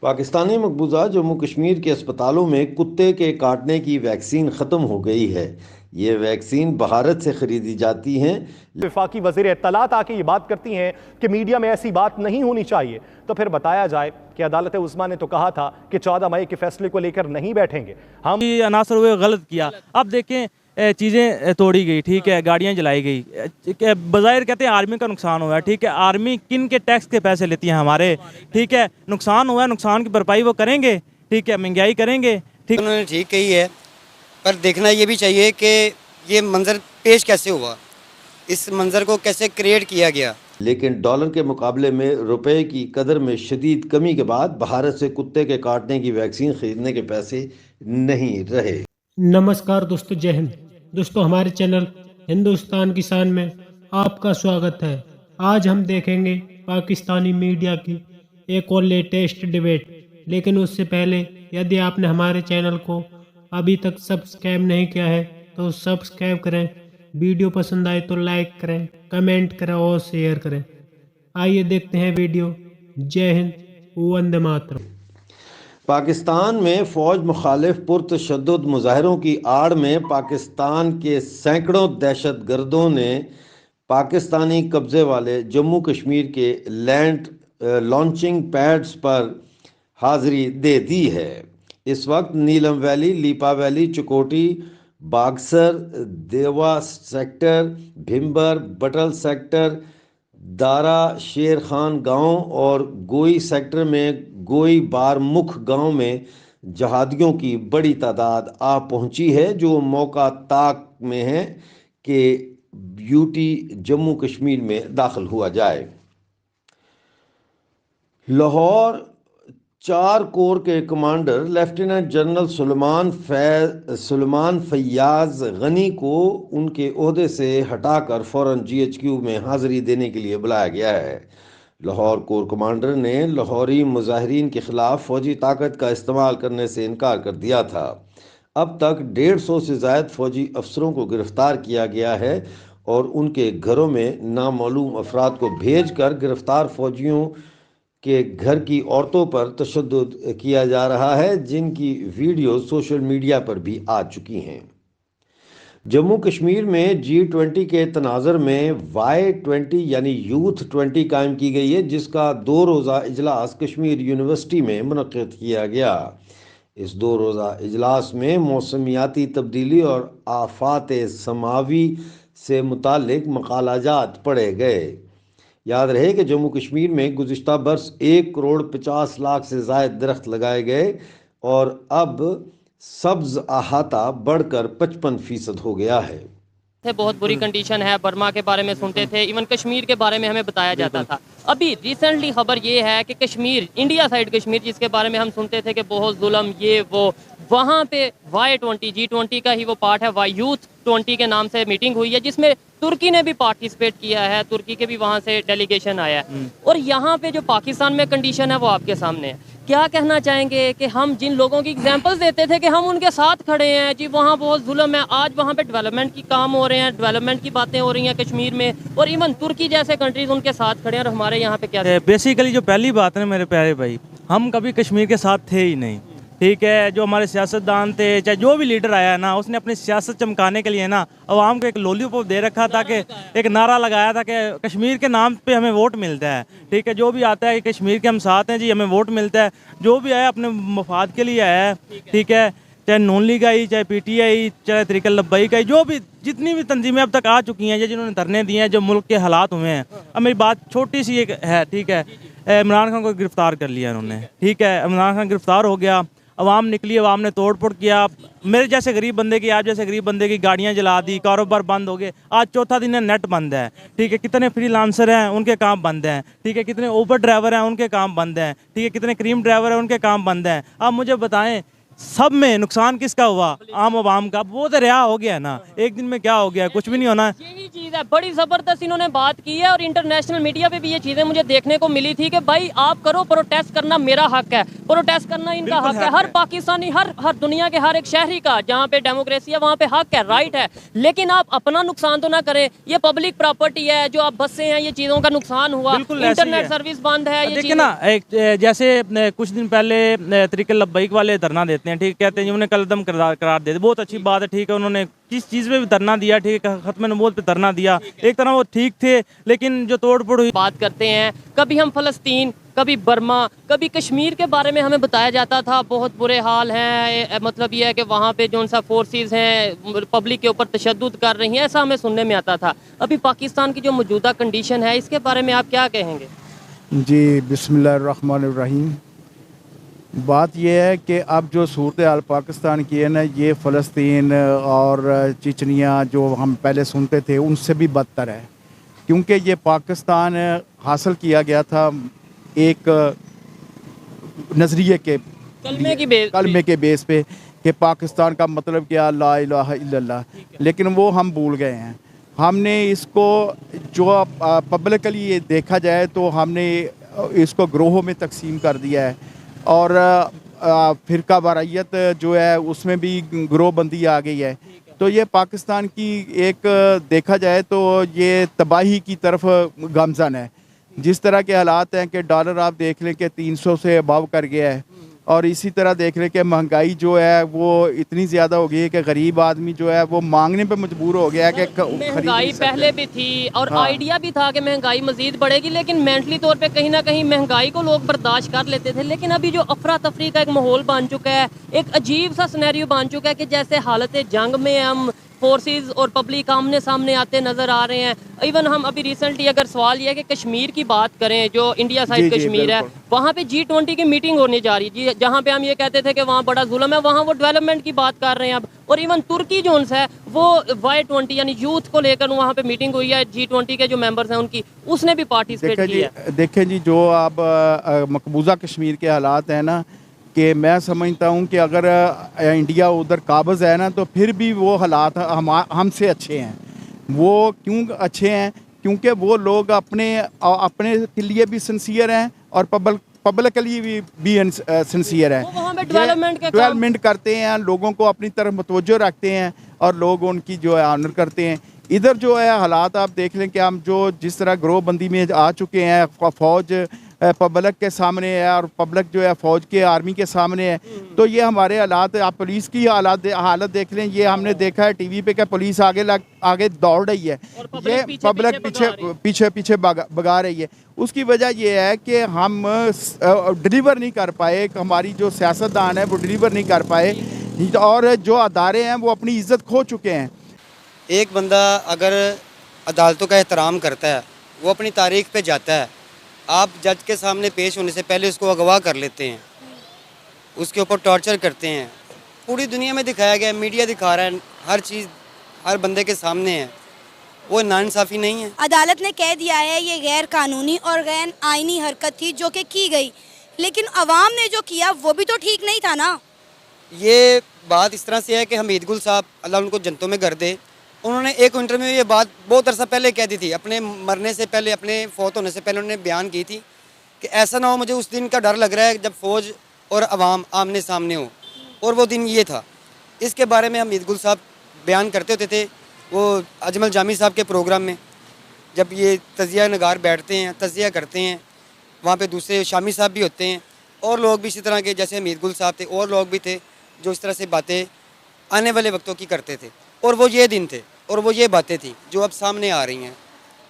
पाकिस्तानी मकबूजा जम्मू कश्मीर के अस्पतालों में कुत्ते के काटने की वैक्सीन ख़त्म हो गई है। ये वैक्सीन भारत से खरीदी जाती हैं। वफाकी वज़ीर इत्तलात आके ये बात करती हैं कि मीडिया में ऐसी बात नहीं होनी चाहिए, तो फिर बताया जाए कि अदालत उस्मा ने तो कहा था कि 14 मई के फैसले को लेकर नहीं बैठेंगे हम। अनासर हुए गलत किया, अब देखें चीज़ें तोड़ी गई, ठीक है, गाड़ियाँ जलाई गई, बज़ाहिर कहते हैं आर्मी का नुकसान हुआ है, ठीक है, आर्मी किन के टैक्स के पैसे लेती है हमारे, ठीक है, नुकसान हुआ है, नुकसान की भरपाई वो करेंगे, ठीक है, महंगाई करेंगे, ठीक। उन्होंने ठीक कही है, पर देखना ये भी चाहिए कि ये मंजर पेश कैसे हुआ, इस मंजर को कैसे क्रिएट किया गया। लेकिन डॉलर के मुकाबले में रुपए की कदर में शदीद कमी के बाद भारत से कुत्ते के काटने की वैक्सीन खरीदने के पैसे नहीं रहे। नमस्कार दोस्तों, जय हिंद। दोस्तों, हमारे चैनल हिंदुस्तान किसान में आपका स्वागत है। आज हम देखेंगे पाकिस्तानी मीडिया की एक और लेटेस्ट डिबेट। लेकिन उससे पहले यदि आपने हमारे चैनल को अभी तक सब्सक्राइब नहीं किया है तो सब्सक्राइब करें, वीडियो पसंद आए तो लाइक करें, कमेंट करें और शेयर करें। आइए देखते हैं वीडियो। जय हिंद, वंदे मातरम। पाकिस्तान में फ़ौज मुखालिफ पुरतशद्दुद मुजाहरों की आड़ में पाकिस्तान के सैकड़ों दहशतगर्दों ने पाकिस्तानी कब्ज़े वाले जम्मू कश्मीर के लैंड लॉन्चिंग पैड्स पर हाज़िरी दे दी है। इस वक्त नीलम वैली, लीपा वैली, चकोटी, बागसर, देवा सेक्टर, भिम्बर, बटल सेक्टर, दारा शेर खान गांव और गोई सेक्टर में गोई बारमुख गांव में जहादियों की बड़ी तादाद आ पहुंची है, जो मौका ताक में है कि यूटी जम्मू कश्मीर में दाखिल हुआ जाए। लाहौर 4 कोर के commander lieutenant general Sulaiman Faiyaz Ghani को उनके ओहदे से हटाकर फ़ौरन GHQ में हाज़िरी देने के लिए बुलाया गया है। लाहौर कोर कमांडर ने लाहौरी मुजाहिरीन के ख़िलाफ़ फ़ौजी ताकत का इस्तेमाल करने से इनकार कर दिया था। अब तक 150 से ज़ायद फ़ौजी अफसरों को गिरफ़्तार किया गया है और उनके घरों में नामालूम अफराद को भेज कर गिरफ़्तार फ़ौजियों के घर की औरतों पर तशद्दुद किया जा रहा है, जिनकी वीडियो सोशल मीडिया पर भी आ चुकी हैं। जम्मू कश्मीर में G20 के तनाज़र में Y20 यानी यूथ 20 कायम की गई है, जिसका 2 रोज़ा इजलास कश्मीर यूनिवर्सिटी में मुनक़्क़िद किया गया। इस 2 रोज़ा इजलास में मौसमियाती तब्दीली और आफ़ात समावी से मुतालिक मक़ालाजात पढ़े गए। याद रहे कि जम्मू कश्मीर में गुज़िश्ता बरस 1 करोड़ 50 लाख से ज़ायद दरख्त लगाए गए और अब सब्ज़ अहाता बढ़कर 55% हो गया है। बहुत बुरी कंडीशन है। बर्मा के बारे में सुनते थे, इवन कश्मीर के बारे में हमें बताया जाता था। अभी रिसेंटली खबर ये है कि कश्मीर, इंडिया साइड कश्मीर, जिसके बारे में हम सुनते थे कि बहुत जुल्म ये वो, वहाँ पे Y20 G20 का ही वो पार्ट है, यूथ 20 के नाम से मीटिंग हुई है, जिसमें तुर्की ने भी पार्टिसिपेट किया है, तुर्की के भी वहाँ से डेलीगेशन आया है। और यहाँ पे जो पाकिस्तान में कंडीशन है वो आपके सामने है। क्या कहना चाहेंगे कि हम जिन लोगों की एग्जांपल्स देते थे कि हम उनके साथ खड़े हैं जी, वहाँ बहुत जुल्म है, आज वहाँ पे डेवलपमेंट की काम हो रहे हैं, डेवलपमेंट की बातें हो रही हैं कश्मीर में, और इवन तुर्की जैसे कंट्रीज उनके साथ खड़े हैं, और हमारे यहाँ पे क्या बेसिकली जो पहली बात है मेरे प्यारे भाई, हम कभी कश्मीर के साथ थे ही नहीं, ठीक है। जो हमारे सियासतदान थे, चाहे जो भी लीडर आया ना, उसने अपनी सियासत चमकाने के लिए ना अवाम को एक लॉलीपॉप दे रखा था, कि एक नारा लगाया था कि कश्मीर के नाम पे हमें वोट मिलता है, ठीक है। जो भी आता है कि कश्मीर के हम साथ हैं जी, हमें वोट मिलता है। जो भी आया अपने मफाद के लिए आया है, ठीक है, चाहे नून लीग आई, चाहे PTI, चाहे तहरीक लब्बैक आई, जो भी जितनी भी तंजीमें अब तक आ चुकी हैं, जिन्होंने धरने दिए हैं, जो मुल्क के हालात हुए हैं। अब मेरी बात छोटी सी एक है, ठीक है, इमरान खान को गिरफ़्तार कर लिया उन्होंने, ठीक है, इमरान खान गिरफ़्तार हो गया, अवाम निकली, अवाम ने तोड़ फोड़ किया। मेरे जैसे गरीब बंदे की, आप जैसे गरीब बंदे की गाड़ियाँ जला दी, कारोबार बंद हो गए। आज चौथा दिन है, नेट बंद है, ठीक है। कितने फ्रीलांसर हैं, उनके काम बंद हैं, ठीक है। कितने ऊबर ड्राइवर हैं, उनके काम बंद हैं, ठीक है। कितने क्रीम ड्राइवर हैं, उनके काम बंद हैं। आप मुझे बताएं सब में नुकसान किसका हुआ? आम आवाम का। वो तो रिहा हो गया ना, एक दिन में क्या हो गया, कुछ भी नहीं होना। यही चीज़ है, बड़ी ज़बरदस्त इन्होंने बात की है और इंटरनेशनल मीडिया पे भी ये चीज़ें मुझे देखने को मिली थी कि भाई आप करो, प्रोटेस्ट करना मेरा हक है, प्रोटेस्ट करना इनका हक है। हर पाकिस्तानी, हर दुनिया के हर एक शहरी का जहाँ पे डेमोक्रेसी है वहाँ पे हक है, राइट है। लेकिन आप अपना नुकसान तो ना करें। ये पब्लिक प्रॉपर्टी है, जो आप बसें हैं, ये चीज़ों का नुकसान हुआ, इंटरनेट सर्विस बंद है। देखिए ना, एक जैसे कुछ दिन पहले तरीके लब्बैक वाले धरना देते हैं, ठीक, कहते हैं उन्हें कलदम करार दे, बहुत अच्छी बात है, ठीक है। उन्होंने किस चीज़ पे भी धरना दिया, ठीक है, खत्म नबूवत पे धरना दिया, एक तरह वो ठीक थे। लेकिन जो तोड़ फोड़ हुई, बात करते हैं, कभी हम फ़लस्तीन, कभी बर्मा, कभी कश्मीर के बारे में हमें बताया जाता था बहुत बुरे हाल हैं, मतलब ये है कि वहाँ पे जो सा फोर्सेस हैं पब्लिक के ऊपर तशद्दुद कर रही हैं, ऐसा हमें सुनने में आता था। अभी पाकिस्तान की जो मौजूदा कंडीशन है, इसके बारे में आप क्या कहेंगे? जी, बिस्मिल्लाहिर्रहमानिर्रहीम। बात यह है कि अब जो सूरत हाल पाकिस्तान की है ना, ये फ़लस्तीन और चिचनिया जो हम पहले सुनते थे उनसे भी बदतर है, क्योंकि ये पाकिस्तान हासिल किया गया था एक नज़रिए के, कलमे के बेस पे कि पाकिस्तान का मतलब क्या, ला इलाहा इल्लल्लाह, लेकिन वो हम भूल गए हैं। हमने इसको जो पब्लिकली ये देखा जाए तो हमने इसको ग्रोहों में तकसीम कर दिया है और फ़िरका वारियत जो है उसमें भी ग्रोह बंदी आ गई है। तो ये पाकिस्तान की एक देखा जाए तो ये तबाही की तरफ गामज़न है। जिस तरह के हालात हैं कि डॉलर आप देख लें कि 300 से अबव कर गया है, और इसी तरह देख लें कि महंगाई जो है वो इतनी ज़्यादा हो गई है कि गरीब आदमी जो है वो मांगने पे मजबूर हो गया है कि महंगाई पहले भी थी और आइडिया भी था कि महंगाई मजीद बढ़ेगी, लेकिन मेंटली तौर पे कहीं ना कहीं महंगाई को लोग बर्दाश्त कर लेते थे। लेकिन अभी जो अफरा तफरी का एक माहौल बन चुका है, एक अजीब सा सिनेरियो बन चुका है कि जैसे हालत जंग में हम फोर्सेस और पब्लिक आमने सामने आते नजर आ रहे हैं। इवन हम अभी रिसेंटली अगर सवाल यह है कि कश्मीर की बात करें, जो इंडिया साइड कश्मीर है, वहाँ पे G20 की मीटिंग होने जा रही है, जहाँ पे हम ये कहते थे कि वहाँ बड़ा जुल्म है, वहाँ वो डेवलपमेंट की बात कर रहे हैं अब। और इवन तुर्की जो है वो Y20 यानी यूथ को लेकर वहाँ पे मीटिंग हुई है, G20 के जो मेंबर्स हैं उनकी, उसने भी पार्टिसिपेट किया है। देखें जी, जो अब मकबूजा कश्मीर के हालात हैं ना, कि मैं समझता हूँ कि अगर इंडिया उधर काबज़ है ना, तो फिर भी वो हालात हमसे अच्छे हैं। वो क्यों अच्छे हैं? क्योंकि वो लोग अपने के लिए भी सिंसियर हैं और पब्लिक के लिए भी सिंसियर हैं। डेवलपमेंट करते हैं, लोगों को अपनी तरफ मुतवज्जो रखते हैं और लोग उनकी जो है ऑनर करते हैं। इधर जो है हालात आप देख लें कि हम जो जिस तरह ग्रोहबंदी में आ चुके हैं, फ़ौज पब्लिक के सामने है और पब्लिक जो है फ़ौज के आर्मी के सामने है। तो ये हमारे हालात, आप पुलिस की हालत देख लें, ये हमने देखा है टीवी पे कि पुलिस आगे दौड़ रही है, ये पब्लिक पीछे भगा रही है। उसकी वजह ये है कि हम डिलीवर नहीं कर पाए, हमारी जो सियासतदान है वो डिलीवर नहीं कर पाए और जो अदारे हैं वो अपनी इज़्ज़त खो चुके हैं। एक बंदा अगर अदालतों का एहतराम करता है, वो अपनी तारीख पे जाता है, आप जज के सामने पेश होने से पहले उसको अगवा कर लेते हैं, उसके ऊपर टॉर्चर करते हैं। पूरी दुनिया में दिखाया गया है, मीडिया दिखा रहा है, हर चीज़ हर बंदे के सामने है। वो नाइंसाफ़ी नहीं है। अदालत ने कह दिया है ये गैर कानूनी और गैर आईनी हरकत थी जो कि की गई, लेकिन अवाम ने जो किया वो भी तो ठीक नहीं था ना। ये बात इस तरह से है कि हमीद गुल साहब, अल्लाह उनको जन्नतों में कर दे, उन्होंने एक इंटरव्यू में ये बात बहुत अरसा पहले कह दी थी, अपने मरने से पहले, अपने फौत होने से पहले उन्होंने बयान की थी कि ऐसा ना हो, मुझे उस दिन का डर लग रहा है जब फ़ौज और अवाम आमने सामने हो, और वो दिन ये था। इसके बारे में हमीद गुल साहब बयान करते होते थे वो अजमल जामी साहब के प्रोग्राम में, जब ये तजिया नगार बैठते हैं, तजिया करते हैं, वहाँ पे दूसरे शामी साहब भी होते हैं और लोग भी इसी तरह के, जैसे हमीद गुल साहब थे और लोग भी थे जो इस तरह से बातें आने वाले वक्तों की करते थे। और वो ये दिन थे और वो ये बातें थी जो अब सामने आ रही हैं।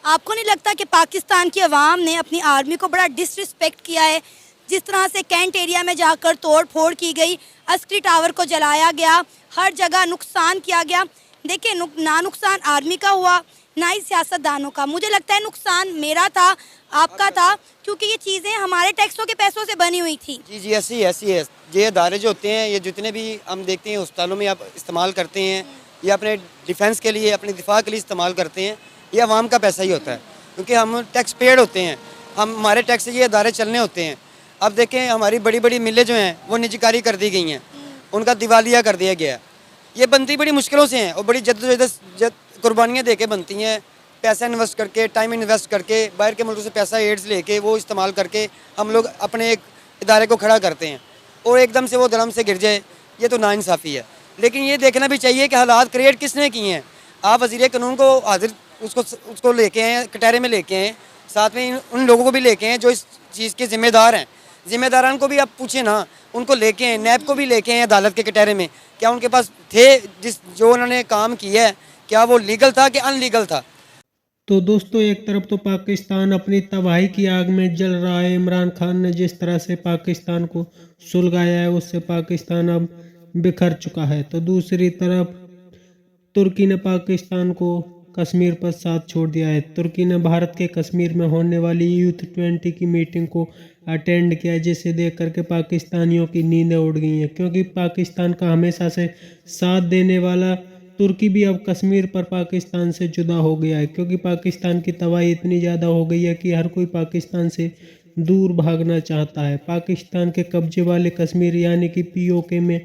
आपको नहीं लगता कि पाकिस्तान की अवाम ने अपनी आर्मी को बड़ा डिसरिस्पेक्ट किया है? जिस तरह से कैंट एरिया में जाकर तोड़ फोड़ की गई, अस्करी टावर को जलाया गया, हर जगह नुकसान किया गया। देखिए, ना नुकसान आर्मी का हुआ, ना ही सियासतदानों का। मुझे लगता है नुकसान मेरा था, आपका था, क्योंकि ये चीज़ें हमारे टैक्सों के पैसों से बनी हुई थी। जी ऐसी है। ये अदारे जो होते हैं, ये जितने भी हम देखते हैं अस्पतालों में आप इस्तेमाल करते हैं या अपने डिफेंस के लिए, अपने दिफा के लिए इस्तेमाल करते हैं, ये आवाम का पैसा ही होता है, क्योंकि हम टैक्स पेड होते हैं, हमारे टैक्स से ये अदारे चलने होते हैं। अब देखें, हमारी बड़ी बड़ी मिलें जो हैं वो निजीकारी कर दी गई हैं, उनका दिवालिया कर दिया गया। ये बनती बड़ी मुश्किलों से हैं और बड़ी जद्दोजहद कुर्बानियाँ दे के बनती हैं, पैसा इन्वेस्ट करके, टाइम इन्वेस्ट करके, बाहर के मुल्कों से पैसा एड्स लेके वो इस्तेमाल करके हम लोग अपने एक इदारे को खड़ा करते हैं और एकदम से वो धर्म से गिर जाए, ये तो नाइंसाफ़ी है। लेकिन ये देखना भी चाहिए कि हालात क्रिएट किसने किए हैं। आप वज़ीर कानून को हाजिर उसको लेके आए, कटहरे में लेके आए, साथ में उन लोगों को भी लेके आए जो इस चीज़ के ज़िम्मेदार हैं। ज़िम्मेदारान को भी आप पूछें ना, उनको लेके आए, नैब को भी लेके आए अदालत के कटहरे में, क्या उनके पास थे जो उन्होंने काम किया है, क्या वो लीगल था कि अनलीगल था। तो दोस्तों, एक तरफ तो पाकिस्तान अपनी तबाही की आग में जल रहा है। इमरान खान ने जिस तरह से पाकिस्तान को सुलगाया है, उससे पाकिस्तान अब बिखर चुका है। तो दूसरी तरफ तुर्की ने पाकिस्तान को कश्मीर पर साथ छोड़ दिया है। तुर्की ने भारत के कश्मीर में होने वाली यूथ 20 की मीटिंग को अटेंड किया, जिसे देख करके पाकिस्तानियों की नींदें उड़ गई हैं, क्योंकि पाकिस्तान का हमेशा से साथ देने वाला तुर्की भी अब कश्मीर पर पाकिस्तान से जुदा हो गया है, क्योंकि पाकिस्तान की तबाही इतनी ज़्यादा हो गई है कि हर कोई पाकिस्तान से दूर भागना चाहता है। पाकिस्तान के कब्जे वाले कश्मीर यानी कि POK में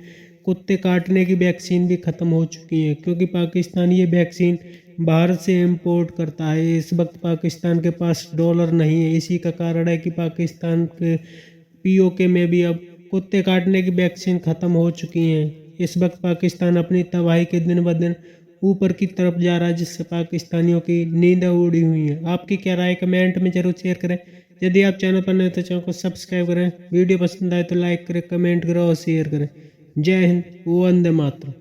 कुत्ते काटने की वैक्सीन भी ख़त्म हो चुकी है, क्योंकि पाकिस्तान ये वैक्सीन भारत से इंपोर्ट करता है। इस वक्त पाकिस्तान के पास डॉलर नहीं है, इसी का कारण है कि पाकिस्तान के POK में भी अब कुत्ते काटने की वैक्सीन ख़त्म हो चुकी हैं। इस वक्त पाकिस्तान अपनी तबाही के दिन ब दिन ऊपर की तरफ जा रहा है, जिससे पाकिस्तानियों की नींदें उड़ी हुई हैं। आपकी क्या राय कमेंट में जरूर शेयर करें। यदि आप चैनल पर नए तो चैनल को सब्सक्राइब करें। वीडियो पसंद आए तो लाइक करें, कमेंट करें और शेयर करें। जय हिंद, वंदे मातरम।